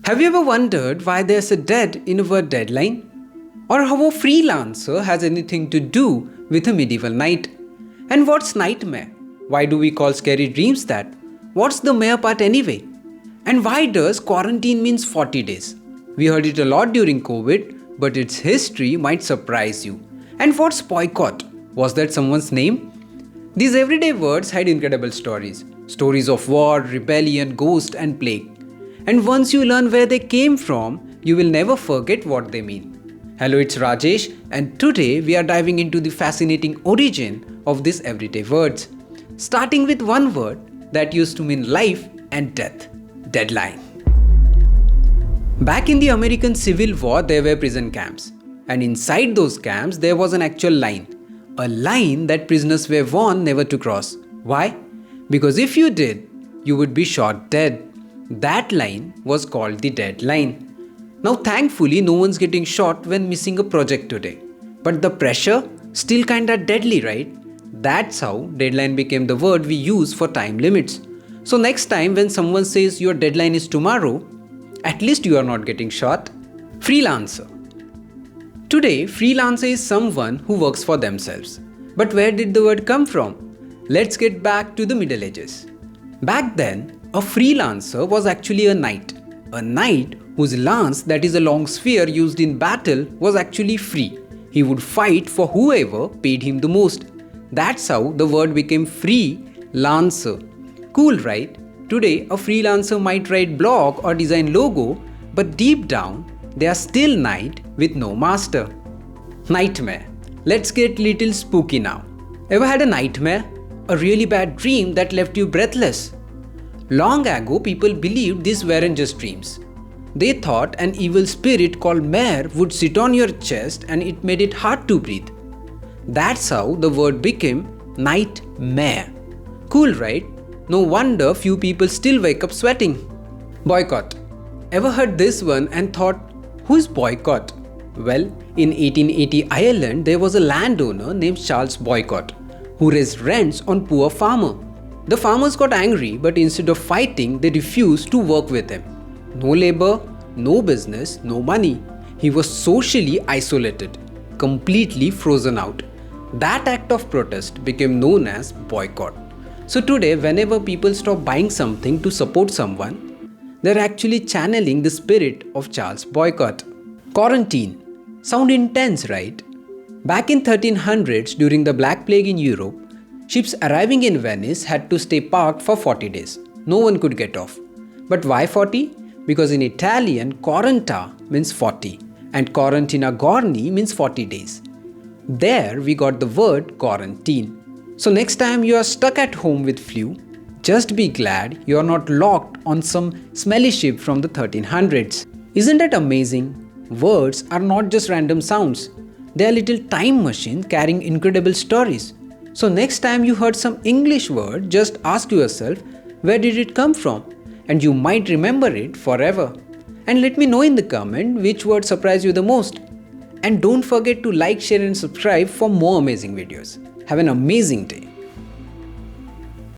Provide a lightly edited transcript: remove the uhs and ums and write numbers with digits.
Have you ever wondered why there's a dead in a word deadline? Or how a freelancer has anything to do with a medieval knight? And what's nightmare? Why do we call scary dreams that? What's the mare part anyway? And why does quarantine means 40 days? We heard it a lot during COVID, but its history might surprise you. And what's boycott? Was that someone's name? These everyday words hide incredible stories. Stories of war, rebellion, ghost and plague. And once you learn where they came from, you will never forget what they mean. Hello, it's Rajesh, and today we are diving into the fascinating origin of these everyday words. Starting with one word that used to mean life and death: deadline. Back in the American Civil War, there were prison camps. And inside those camps, there was an actual line. A line that prisoners were warned never to cross. Why? Because if you did, you would be shot dead. That line was called the deadline. Now thankfully no one's getting shot when missing a project today. But the pressure still kinda deadly, right? That's how deadline became the word we use for time limits. So next time when someone says your deadline is tomorrow, at least you are not getting shot. Freelancer. Today, freelancer is someone who works for themselves. But where did the word come from? Let's get back to the Middle Ages. Back then, a freelancer was actually a knight. A knight whose lance, that is a long spear used in battle, was actually free. He would fight for whoever paid him the most. That's how the word became free-lancer. Cool, right? Today, a freelancer might write blog or design logo, but deep down, they are still knight with no master. Nightmare. Let's get little spooky now. Ever had a nightmare? A really bad dream that left you breathless? Long ago, people believed these weren't just dreams. They thought an evil spirit called mare would sit on your chest and it made it hard to breathe. That's how the word became nightmare. Cool, right? No wonder few people still wake up sweating. Boycott. Ever heard this one and thought, who's boycott? Well, in 1880 Ireland, there was a landowner named Charles Boycott who raised rents on poor farmer. The farmers got angry, but instead of fighting, they refused to work with him. No labor, no business, no money. He was socially isolated, completely frozen out. That act of protest became known as boycott. So today, whenever people stop buying something to support someone, they're actually channeling the spirit of Charles Boycott. Quarantine. Sound intense, right? Back in 1300s, during the Black Plague in Europe, ships arriving in Venice had to stay parked for 40 days. No one could get off. But why 40? Because in Italian, quaranta means 40 and quarantina gorni means 40 days. There we got the word quarantine. So next time you are stuck at home with flu, just be glad you are not locked on some smelly ship from the 1300s. Isn't that amazing? Words are not just random sounds. They are little time machines carrying incredible stories. So next time you heard some English word, just ask yourself, where did it come from? And you might remember it forever. And let me know in the comment which word surprised you the most. And don't forget to like, share and subscribe for more amazing videos. Have an amazing day.